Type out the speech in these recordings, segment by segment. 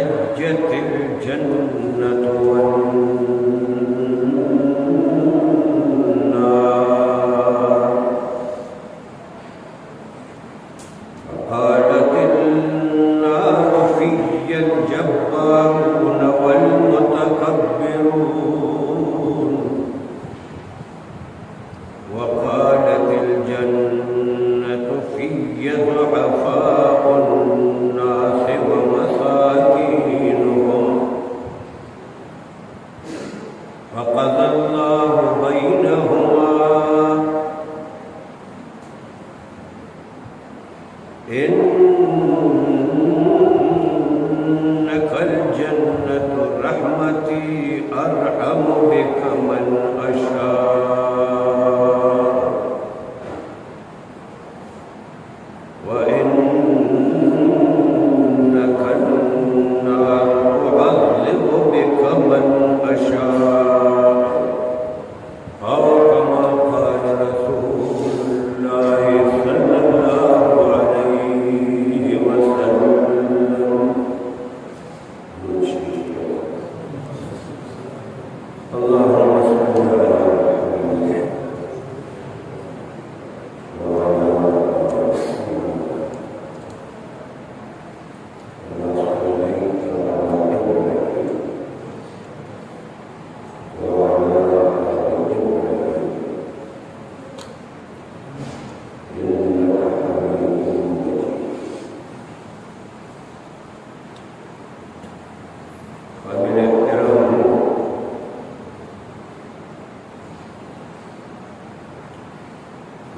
وحجت الجنة والنار فقالت النار في الجبارون والمتكبرون وقالت الجنة في ضعفاء الناس ومساكينهم فقضى الله بينهما إنك الجنة رحمتي أرحم بك من أشاء وإنك النار أعذب بك من أشاء أو كما قال رسول الله صلى الله عليه وسلم اللهم صل على محمد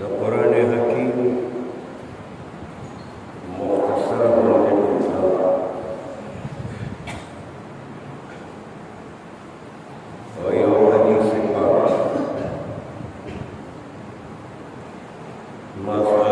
القرآن الحكيم مختصر وهي حديث پاک ما صلى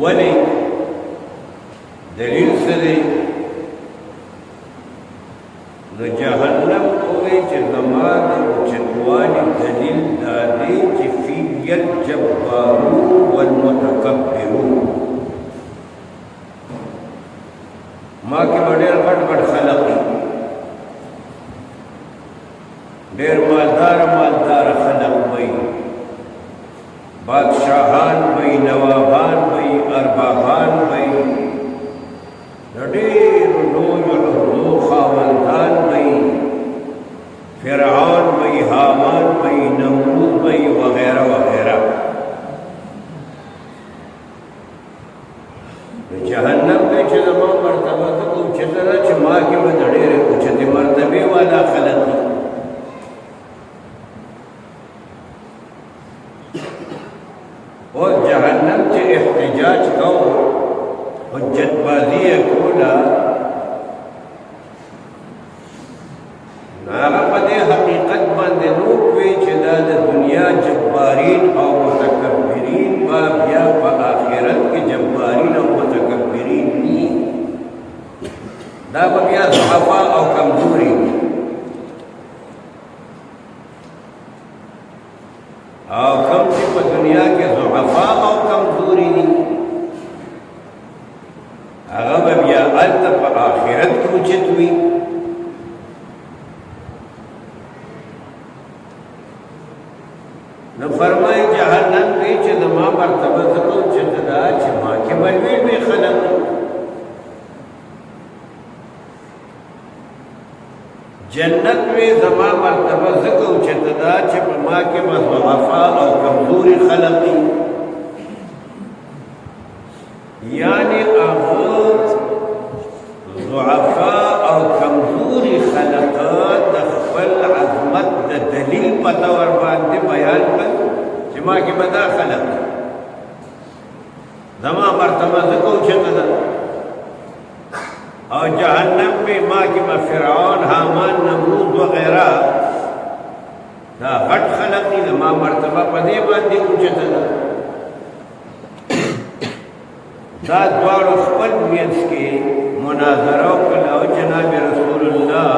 ولی دلیل سره نو جهنم کوي چې زما د اوچتوالي دلیل دا دی چې فی الجبارون والمتکبرون ما کې به ډېر غټ غټ خلق دي ډېر مالدار خلق وي بادشاہان وي نوابان وي اربابان وي ډېر لوی عہدو خاوندان وي فرعون وي حامان وي نمرود وي وغیرہ وغیرہ جهنم کې چې زما مرتبه ته اوچته ده چې ما کې به د ډېرې اوچتې مرتبې والا خلق دي اور جهنم چې احتجاج کوو حجت بازی یې کوله نو هغه په دې حقیقت باندې نو کوي چې دا د دنیا جبارین او متکبرین به بیا په آخرت کې جبارین او متکبرین ني دا به بیا ضعفا او کمزوري او کم چې په دنیا کې ضعفا او کمزوري دي هغه به بیا هلته په آخرت کې اوچت وي نو فرمای جهنم کې چې زما مرتبه ځکه اوچته ده چې ما کې به لوی خلق جنت میں زما مرتبہ ذکر اوچتدا چې په ما کې به ضعفا او کمزوري خلق دي یعنی هغه ضعفا او کمزوري خلق د خپل عظمت د دلیل په تور باندې بیان کړ چې ما کې به دا خلق دي زما مرتبه ذکر اوچتدا اور جہنم میں ماں کی میں فرعون حامان نمرود وغیرہ دا غٹ خلق دی ما مرتبہ پدے باندې اوچته ده دا دوارو خپل مینس کې مناظره وکړه او جناب رسول الله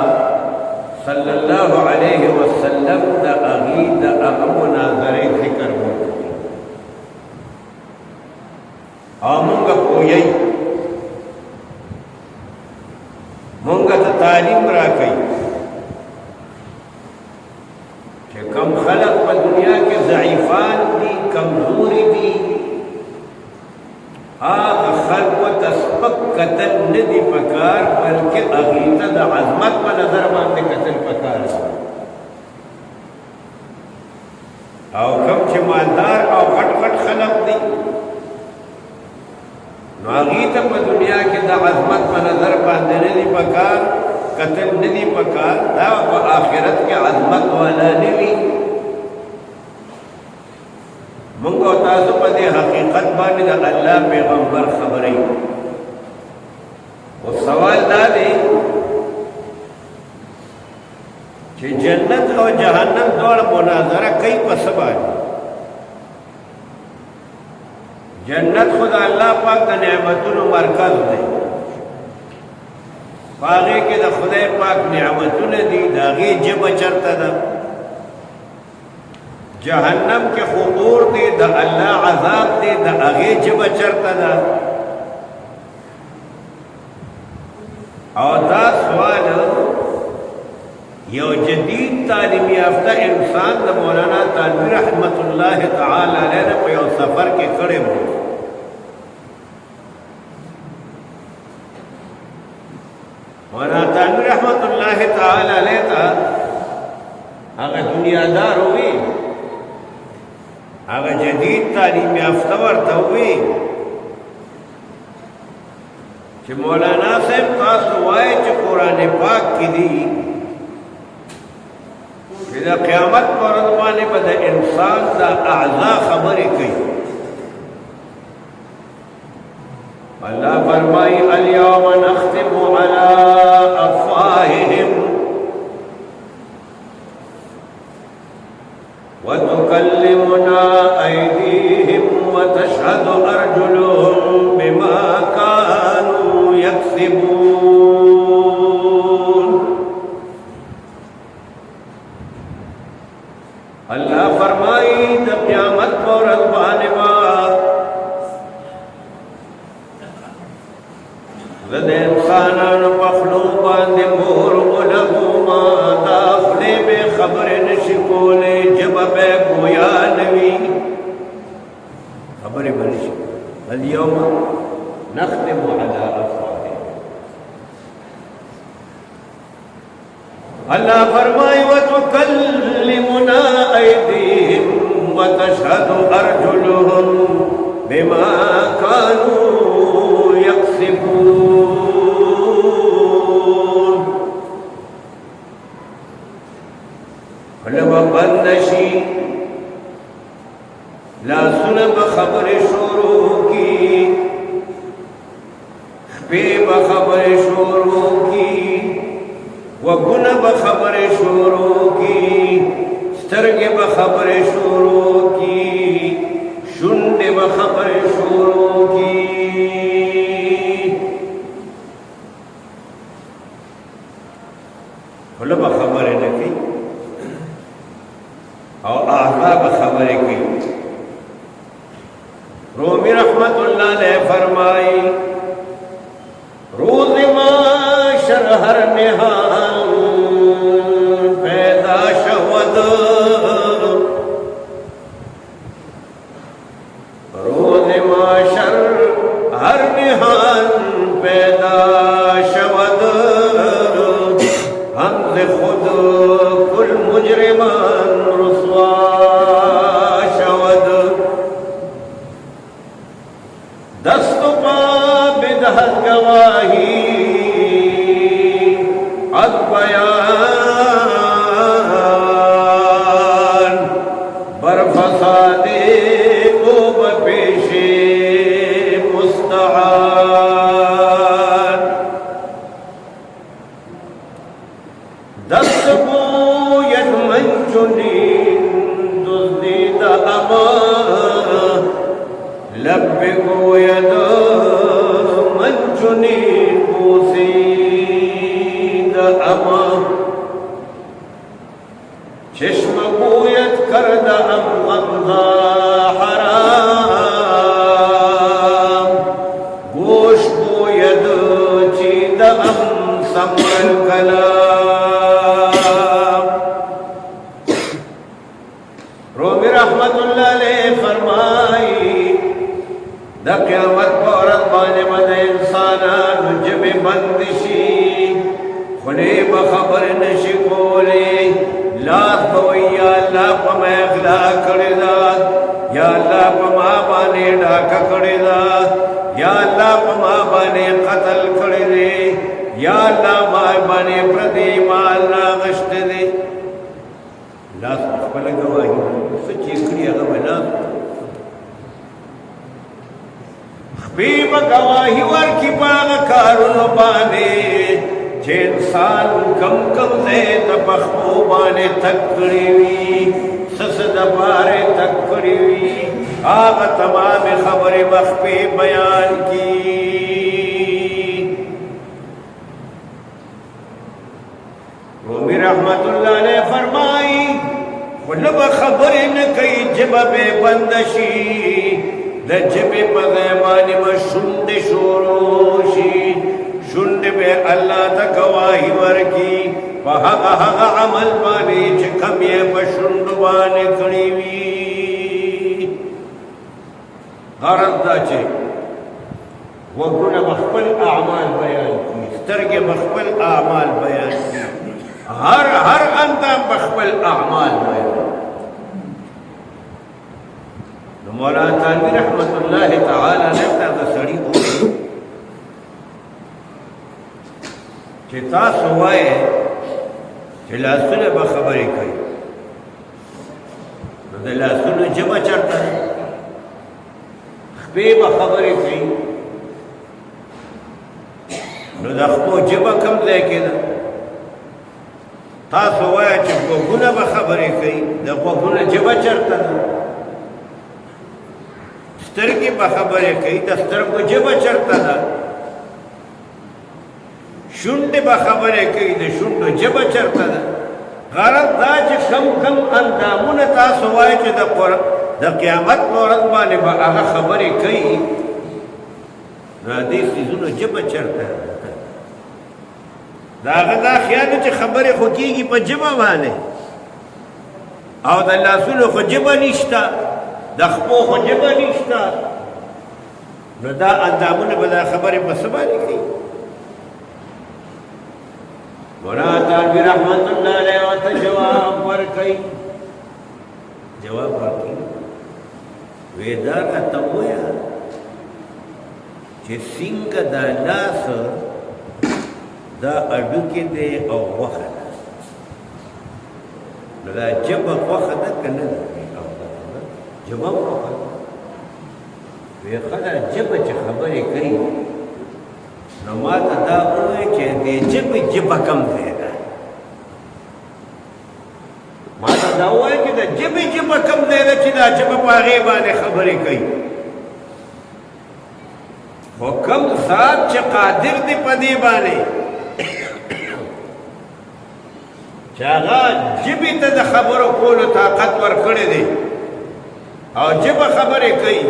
صلی الله علیه وسلم دا اغي دا مناظره ذکر وکړه او موږ کوی مونږ ته تعلیم راکړي چې کم خلق په دنیا کې ضعیفان دي کمزوري دي هغه خلق ته سپک کتل نه دي پکار بلکې هغې ته د عظمت په نظر باندې کتل پکار او کم چې مالدار او غټ غټ خلق دي نو هغې ته په دنیا کې د عظمت په نظر باندې نه دي پکار قتل نه دي پکار دا په آخرت کې عظمت والا نه وي موږ او تاسو په دې حقیقت باندې د الله پیغمبر خبرې او سوال دا دی چې جنت او جهنم دواړه مناظره کوي په څه باندې جنت خدا اللہ پاک دا نعمتونو مرکز دی پاگے کے دا خدا پاک نعمتون دی دا غی جب چرتا دا جہنم کے خطور دی دا اللہ عذاب دی دا غی جب چرتا دا اور دا سوال یو جدید تعلیم یافتہ انسان دا مولانا تانوی رحمت اللہ تعالی علیہ نے پہ یو سفر کے کڑے ہو مولانا تانوی رحمت اللہ تعالی علیہ تا اگر دنیا دار ہوئی اگر جدید تعلیم یافتہ ورطا ہوئی کہ مولانا صاحب تاسو وائے چھ قرآن پاک کی دی دا قیامت پر ادوانے با دا انسان دا اعضاء خبری کئی اللہ فرمائی اليوم نختم على افواہهم وتكلمنا ايديهم وتشهد ارجلهم کینی خبر بنشی اليوم نختم على افواههم اللہ فرمائے وتکلمنا ایدیہم وتشہد ارجلہم بما كانوا يكسبون فلما بندشی لا سنب خبر شروع کی خبی بخبر شروع کی وگن بخبر شروع کی سترگ بخبر شروع کی شنڈ بخبر شروع کی خلب خبر نکی اور اعضاب خبر کی رومی رحمت اللہ نے فرمائی روز معاشر ہر نہال پیدا شود روز معاشر ہر نہال پیدا شود ہم سے خود کل مجرمان رسوا شود دست پا بدہت گواہی از بیان بر فساد او بپیش مستعان دست بوید من چنین دزدید امان لب گوید من چنین بوسید اما چشم گوید کردم غمزه حرام گوش گوید چیدم سمر الکلام رومی رحمت اللہ علیہ فرمائی دا قیامت پورت بانے من انسانان جب بندشی خلی بخبر نشی کولی لاس بوئی یا اللہ پا میں اخلاق کردہ یا اللہ پا ما بانے ڈاکا کردہ یا اللہ پا ما بانے قتل کردے یا اللہ ما بانے پردی مالنا غشت دے لاس مخبر گواہی سچی کری اگر لاس خبیب گواہی ورکی پاغ کارون بانے چھے انسان کم کم زید بخبو بانے تک کریوی سسد بارے تک کریوی آغا تمام خبر مخبی بیان کی رومی رحمت اللہ نے فرمائی خلب خبر نکی جب بے بندشی د جبې په ځای باندې به شونډې شروع شي شونډې به الله ته ګواهي ورکړي په هغه عمل باندې چې کوم یې په شونډو باندې کړی وي غرض دا چې وګونه به خپل اعمال بیان کړي سترګې به خپل اعمال بیان کړي هر اندام به خپل اعمال بیان مولانا تانوی رحمت اللہ تعالی نفتا دا سڑی ہو چی تاس ہوئے چی لاسونے بخبری کئی دا لاسونے جمع چرتا ہے خبی بخبری کئی نو دا خبو جمع کم دے کے دا تاس ہوئے چی گوگونا بخبری کئی دا گوگونا جمع چرتا ہے سترگی بخبرے کئی دا سترگو جبا چرتا دا شنڈ بخبرے کئی دا شنڈو جبا چرتا دا غرض دا چی کم کم اندامون تاسو وائے چی دا قیامت نورد بانے با آغا خبرے کئی نا دی سیزونو جبا چرتا دا آغا دا خیالو چی خبرے خو کیگی پا جبا بانے او دا لاسونو خو جبا نشتا د خپو خو ژبه نشته نو دا اندامونه به دا خبرې په څه باندې کوي مولانا تانوی رحمت الله علیه ورته جواب ورکوي وی دا راته ووایه چې څنګه دا لاس دا اډوکې دی او غوښه ده نو دا ژبه غوښه ده که نه ده ژبه غوښه ده وی ښه دا ژبه چې خبرې کوي نو ما ته دا ووایه چې دې ژبه کم ځای ده ما ته دا ووایه چې د ژبه کم ځای ده چې دا ژبه په هغې باندې خبرې کوي خو کم ذات چې قادر دی په دې باندې چې هغه ژبې ته د خبرو کولو طاقت ورکړی دی او ژبه خبرې کوي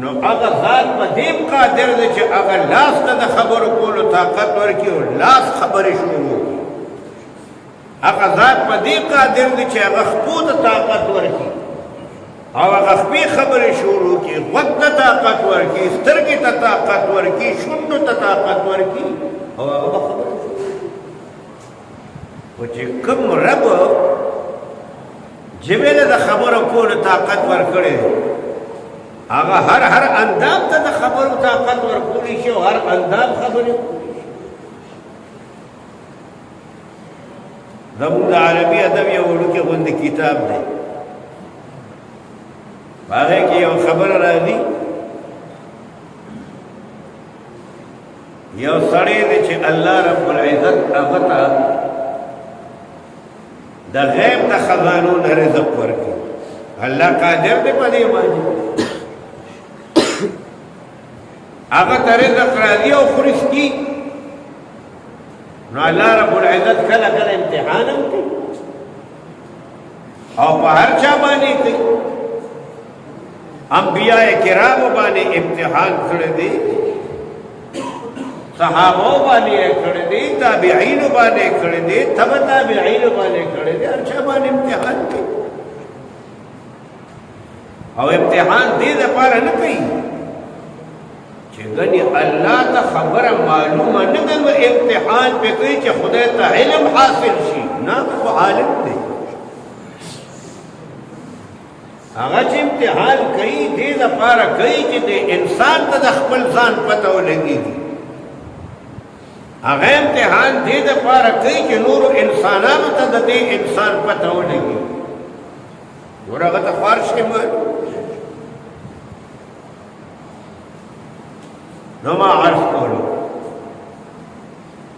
نو هغه ذات په دې قادر دی چې هغه لاس ته د خبرو کولو طاقت ورکړي او لاس خبرې شروع کړي هغه ذات په دې قادر دی چې هغه خپو ته طاقت ورکړي او هغه خپې خبرې شروع کړي غوږ ته طاقت ورکړي سترګې ته طاقت ورکړي شونډو ته طاقت ورکړي او هغه به خبرې خو چې کوم رب ژبې ته د خبرو کولو طاقت ورکړی هغه هر اندام ته د خبرو طاقت ورکولی شي او هر اندام خبرې کولی شي زموږ د عربي ادب یو وړوکی غوندې کتاب دی په هغې کې یو خبره راځي یو سړی دی چې الله رب العزت هغه ته د غیب د خزانو نه رزق ورکړي الله قادر دی په دې باندې هغه ته رزق راځي او خورسکي نو الله رب العزت کله کله امتحان هم کوي او په هر چا باندې کوي انبیاء کرامو باندې امتحان کړی دی صحابو باندې کړی دی تابعینو باندې کړی دی تبع تابعینو باندې کړی دی هر چا باندې امتحان کوي او امتحان دې لپاره نه کوي چې ګنې الله ته خبره معلومه نه ده نو امتحان پې کوي چې خدای ته علم حاصل شي نه خو عالم دی هغه چې امتحان کوي دې لپاره کوي چې د انسان ته د خپل ځان پته ولګېږي هغه امتحان دې دپاره کوي چې نورو انسانانو ته د دې انسان پته ولګي نور هغه ته خوار شي نو ما عرض کولو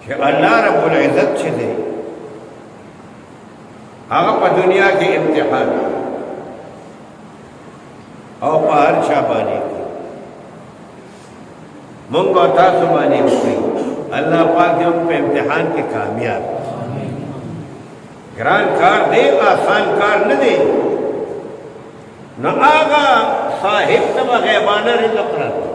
چې الله رب العزت چې دی هغه په دنیا کې امتحان او په هر چا باندې مونږ او تاسو باندې وکړي اللہ پاک ہم پہ امتحان کے کامیاب گران کار دے آسان کار نہ دے نہ آگا صاحب تب غیبانہ رزق رہتا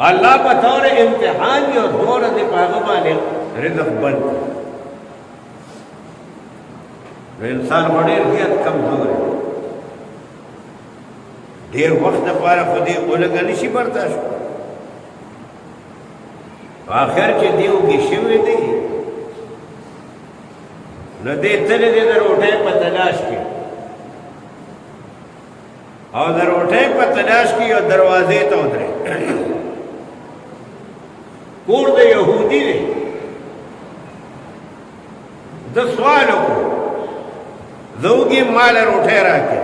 اللہ بطور امتحان اور دور دے پاغبانے رزق بند انسان بڑے رضیت کمزور ہے دیر وقت پارا خودی اولگا نشی برداشت آخر چې دیو کې شوی دی نو دې تللی دی د روټۍ په تلاش کې او د روټۍ په تلاش کې یو دروازې ته ودرېد کور د یهودي دی ده سوال وکړو زه وږیم ماله روټۍ راکړې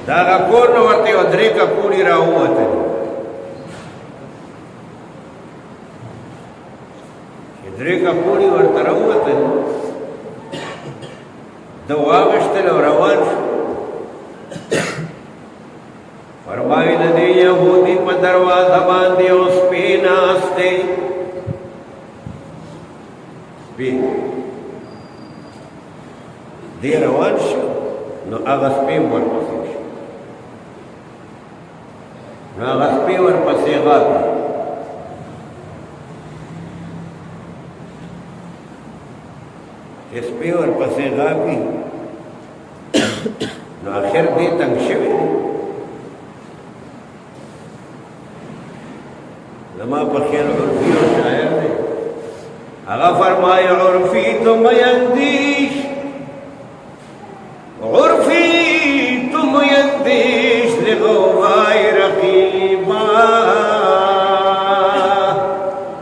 د هغه کور نه ورته یو درې ککوړي راووتلې درې کپوړي ورته راووتل ده واغېشتل او روان شو فرمایي د دې یهودي په دروازه باندې یو سپی ناست دی سپی دی روان شو نو هغه سپی ورپسې شو نو هغه سپی ورپسې غاپي سپی ورپسې غاپي نو آخر دې تنګ شوي دی زما په خیال عرفي او شاعر دی هغه فرمایي عرفي تم یندیش عرفي تم یندیش لغوغای رقیبا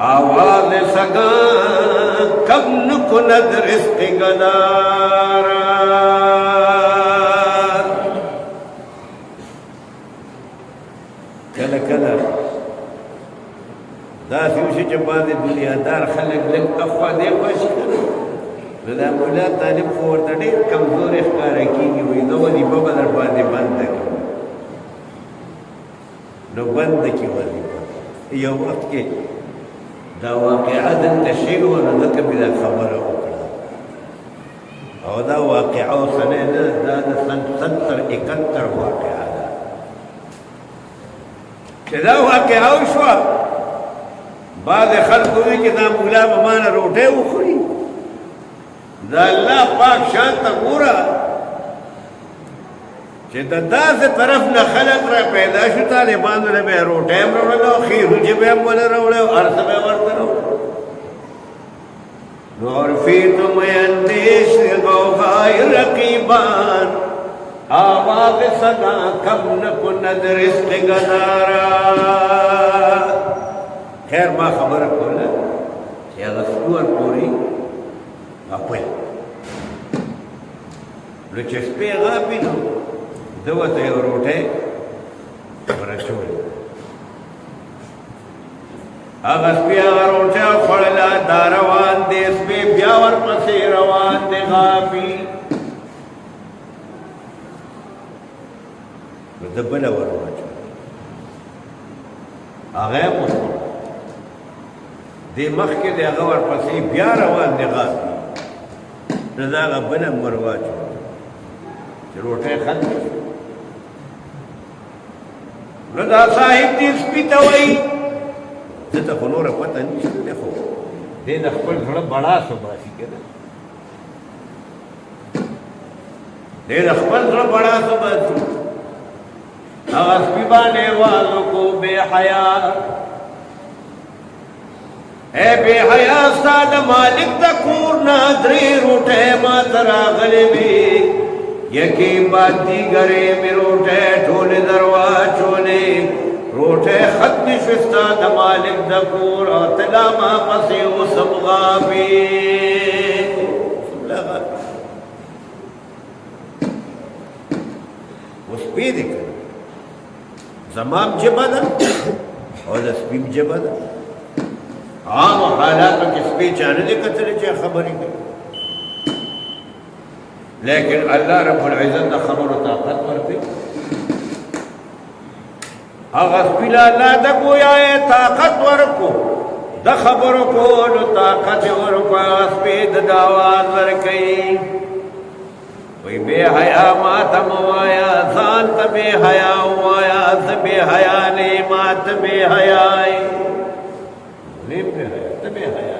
آواز سگا کب نکند رزق گدارا کل کل دا سیوشی چه باندې دنیا دار خلق لگ افوا دے خوش کرو نو دا مولا طالب خو ورته ډېر کمزور ښکاره کېږي وایي دا وظیفه به در باندې بنده کړو نو بنده کړي وظیفه یو وخت کې دا واقعه دلته شوې وه نو ځکه مې دا خبره وکړه او دا واقعه اوسنۍ نه دا د سن 70 71 واقعه ده چې دا واقعه وشوه بعض خلکو وی چې دا مولا به مانه روټۍ وخوري دا الله پاک شان ته ګوره چې د داسې طرف نه خلق را پیدا شو طالبانو له به یې روټۍ هم راوړله او خیروجې به هم ونه راوړی او هر څه به یې ورته راوړل نو عرفي تم اندیش غوغای رقیبان آواز صدا کم نکند رزق گدارا خیر ما خبره کوله چې هغه سپور پورې غاپل نو چې سپی غاپي نو ده ورته یو روټۍ ورچولې هغه سپي هغه روټۍ وخوړله دا روان دی سپی بیا ورپسې روان دی غاپي نو ده بله ور واچوله هغه یې وخوړه دې مخکې د هغه ورپسې بیا روان دی غاپي نو دا هغه بله هم ور واچوله چې روټۍ ختمه شوه نو دا صاحب دې سپي ته وایي زه ته خو نوره پته نشته دی خو دې د خپل زړه بړاس وباسي که نه دې د خپل زړه بړاس وباسي هغه سپي باندې والو کو بے حیا اے بے حیا ستا د مالک د کور نه درې روټۍ ما ته راغلې وې یکی بات دیگرے میں روٹے ٹھولے درواچولے روٹے ختم شستا دا مالک دا کور اور تلاما پسی و سمغابی اس پی دیکھا زمام جبا دا اور دا سپیم جبا دا عام حالاتوں کے سپی چانے دے کتلے چاہ خبری گئی لیکن اللہ رب العزت دا خبر و طاقت ورکړي هغه سپي له الله ته گویا یې طاقت ورکو د خبرو کولو طاقت ورکو هغه سپي د آواز ورکوي وی بے حیا ما ته مه وایه ځان ته بے حیا ووایه زه بے حیا نه یم ما ته بے حیا یې نیم بے حیا ته بے حیا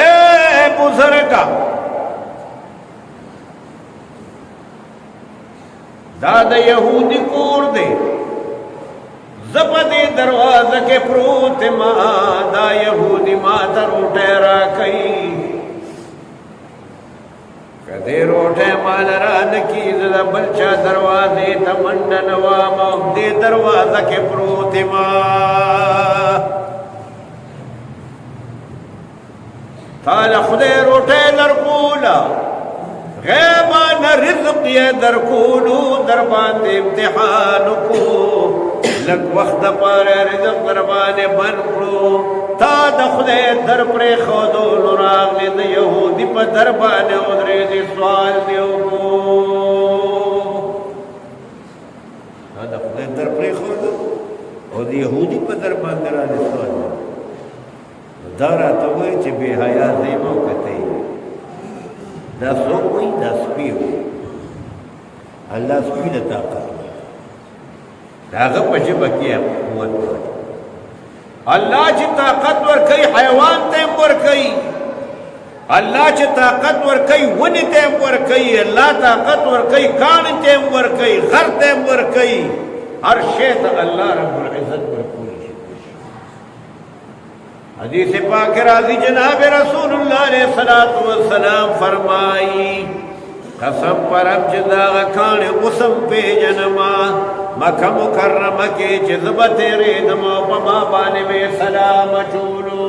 اے بزرگا دا دا یہودی کور دے زبدی دروازہ کے پروت ما دا یہودی ما تا روٹے را کئی کدے روٹے مال را نکی زدہ بلچا دروازے تا منڈن واما دے دروازہ کے پروت ما تالا خدے روٹے لرکولا غیبان رزق یہ درکولو دربان امتحان کو لگ وقت پر رزق دربان بن کرو تا دخلے در پر خودو نراغ لید یہودی پا دربان ادرے دی سوال دیو کو تا دخلے در پر خودو اور یہودی پا دربان دران سوال دیو دارا تو ہوئی چی بے حیا زیمو کتے دا سو ہوئی دا سپی ہوئی اللہ سپی دا طاقت ہوئی دا غب جبا کیا قوت ہوئی اللہ چی طاقت ور کئی حیوان تیم ور کئی اللہ چ طاقت ورکئی ونی تیم ورکئی اللہ طاقت ورکئی کان تیم ورکئی غر تیم ورکئی ہر شے تا اللہ رب العزت ورکولی حدیث پاک راضی جناب رسول اللہ علیہ السلام فرمائی قسم پر اب جدا کان قسم پہ جنما مکہ مکرمہ کے جذبت ریدم و پما بانے میں سلام چولو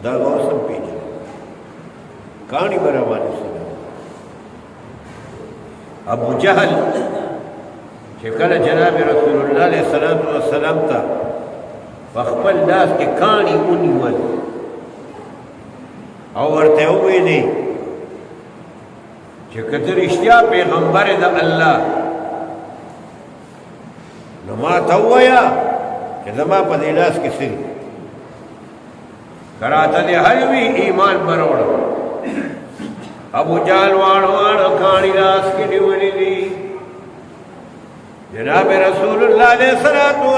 دا قسم پہ جنما کانی برابانی سلام ابو جہل چکل جناب رسول اللہ علیہ السلام تا فخبل لاس کے کانی اونی ون اور ہوئے نہیں چکتر اشتیا پیغمبر دا اللہ نما تاویا کہ زما پا دیلاس کی سن کراتا دے حلوی ایمان بروڑا ابو جال وانو کانی لاس کی دیونی دی جناب رسول اللہ علیہ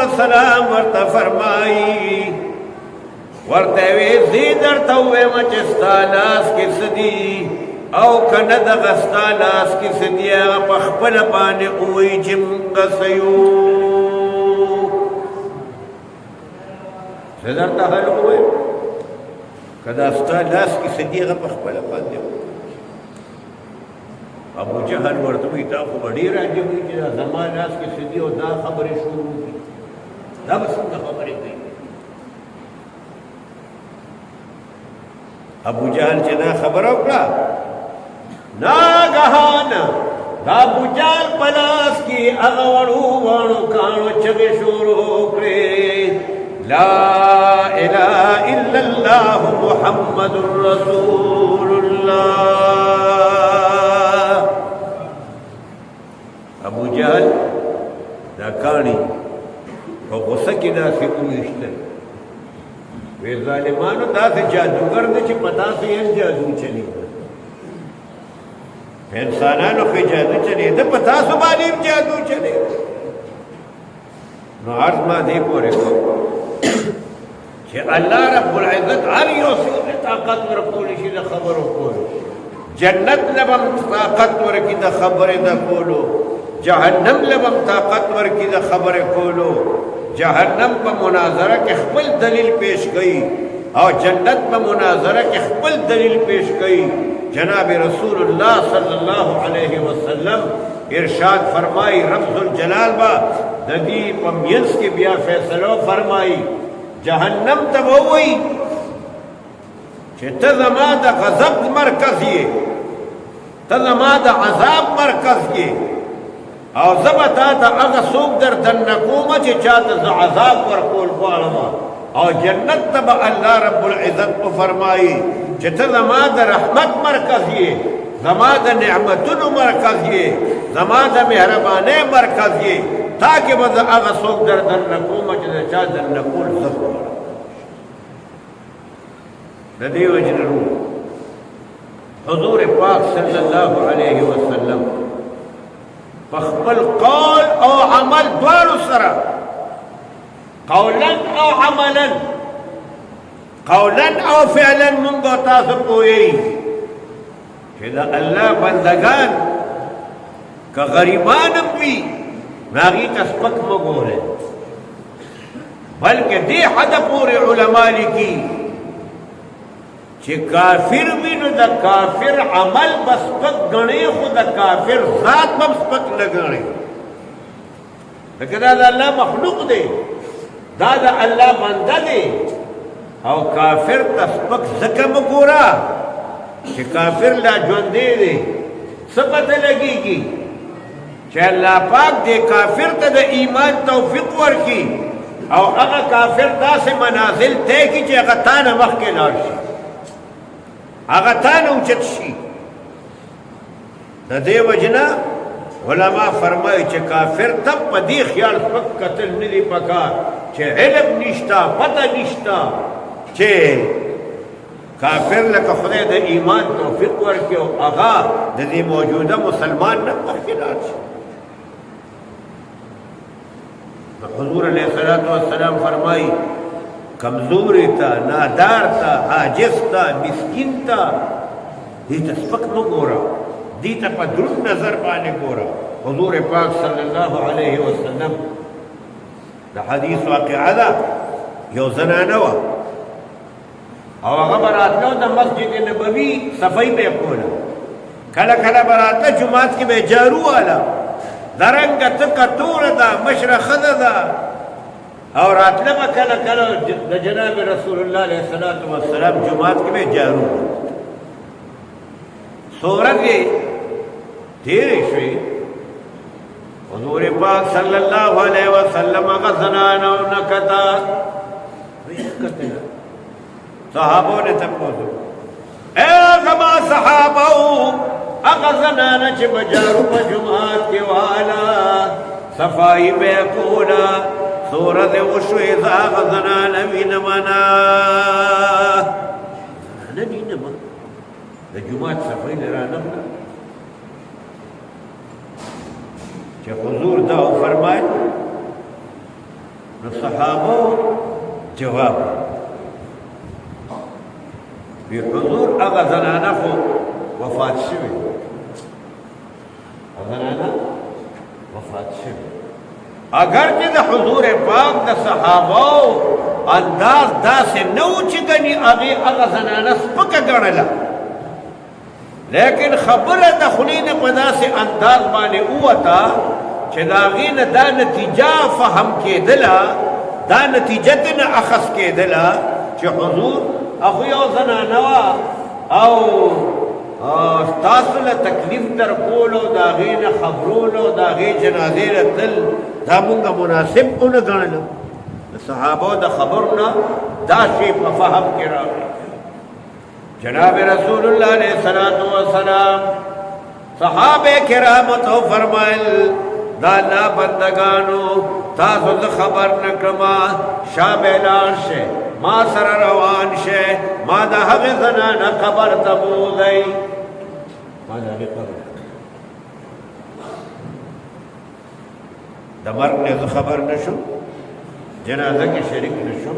السلام ورطا فرمائی ورطا ویزی در تووے مچستا لاس کی صدی او کند غستا لاس کی صدی آغا پخپل بانے اوئی جمگ سیو صدر تحل ہوئے کداستا لاس کی صدی آغا پخپل بانے اوئی ابو جہل ورطوی تا کو بڑی راجی ہوئی جدا زمان ناس کی صدی و دا خبری شروع کی دا بسنگ خبری گئی ابو جہل چنا خبر اکڑا ناگہان دا ابو جہل پلاس کی اغوڑو وانو کانو چگے شروع کرے لا الہ الا اللہ محمد رسول اللہ ابو جہل دا کانی و غصہ کی دا سی اویشتن وی ظالمانو دا سی جادوگر دا چی پتا سی این جادو چلی انسانانو خی جادو چلی دا پتا سو بانیم جادو چلی نو عرض ما دے پورے کو چی اللہ رب العزت ہر یو سی طاقت ورکولی شی دا خبر کولو جنت لبم طاقت ورکی دا خبر دا کولو جہنم لبم طاقت ورکی دا خبر کولو جہنم پا مناظرہ کے خپل دلیل پیش گئی اور جنت پا مناظرہ کے خپل دلیل پیش گئی جناب رسول اللہ صلی اللہ علیہ وسلم ارشاد فرمائی رب ذوالجلال با ندی پا مینس کی بیا فیصلو فرمائی جہنم تب ہوئی چھے تزما دا غضب مرکز یہ تزما دا عذاب مرکز یہ او زبتا تا اغا سوک در دنکوما چی چاہتا زا عذاب ورکول قوالما او جنت تبا اللہ رب العزت کو فرمائی چی تا زما دا رحمت مرکز یہ زما دا نعمتن مرکز یہ زما دا مہربانے مرکز یہ تاکہ بزا اغا سوک در دنکوما چی چاہ دنکول زفر ندی وجن رو حضور پاک صلی اللہ علیہ وسلم فخبل قول او عمل دوارو سرا قولا او عملا قولا او فعلا منگو تاسو کوئی کہ دا اللہ بندگان کا غریبانم بھی ناغی تسپک مگورے بلکہ دی حد پورے علماء لکی چی کافر بھی نو دا کافر عمل بسپک گنے خود دا کافر ذات بسپک لگنے لیکن دا اللہ مخلوق دے دا اللہ بندہ دے او کافر تسپک زکم گورا چی کافر لا جوندے دے سپت لگی کی چی اللہ پاک دے کافر تا دا ایمان توفیق ورکی او اگا کافر دا سے منازل تے کی چی اگا تانا وقت کے نارشی آغا تانا اوچت شی دا دے وجنا علماء فرمائی چے کافر تب پا دی خیال پک قتل ندی پکار چے علم نشتا پتہ نشتا چے کافر لکا خدای دا ایمان توفیق ورکیو آغا دا دی موجودہ مسلمان نبتر کنار شی حضور علیہ السلام فرمائی کمزوری تا نادار تا عاجز تا مسکین تا دیتا سپک مو گورا دیتا پا درد نظر بانے گورا حضور پاک صلی اللہ علیہ وسلم دا حدیث واقعہ دا یو زنانوا او غبراتلو دا مسجد نبوی صفائی بے کولا کلا کلا براتا جماعت کی بے جارو والا درنگ تکا طول دا مشرخد دا اور راتلبا کلا کلا دا جناب رسول اللہ علیہ السلام جماعت کی بے جارو صورت تیری شوی حضور پاک صلی اللہ علیہ وسلم غزنانو نکتا صحابوں نے تپوزو اے زما صحابو اغزنانا چھ بجارو پا جماعت کے والا صفائی بے کولا صورت وشوی ذا غزنانا وینمنا نبی نمان دا جماعت صفائی لرانمنا چھ حضور داو فرمائے نو صحابو جواب بی حضور اغا زنانا خو وفات شوی زنانا وفات شوی اگر چې د حضور پاک د صحابو انداز داسې نو چې ګني اغا زنانا سپکه ګڼله لیکن خبره د خولې نه په داسې انداز باندې ووته چې د هغې نه دا نتیجه فهم کېدله دا نتیجه ترې نه اخذ کېدله چې حضور اخو یو زنانه وه او ستاسو له تکلیف در کولو د هغې نه خبرولو د هغې جنازې له تل دا مونږ مناسب ونه ګڼله د صحابو د خبرو نه دا شی په فهم کې راغلی جناب رسول اللہ علیہ الصلوۃ والسلام صحابہ کرام تو فرمائل دانا بندگانو تاسو ز خبر نکما شام اعلان شه ما سر روان شه ما د هغه زنانه خبر تبوغی ما د هغه خبر د مرګ نه خبر نشو جنازه کې شریک نشو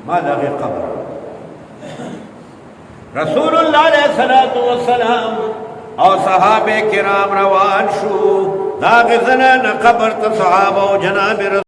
ما د هغه خبر رسول اللہ علیہ السلام اور صحابہ کرام روان شو داغ زنان قبر تا صحابہ و جناب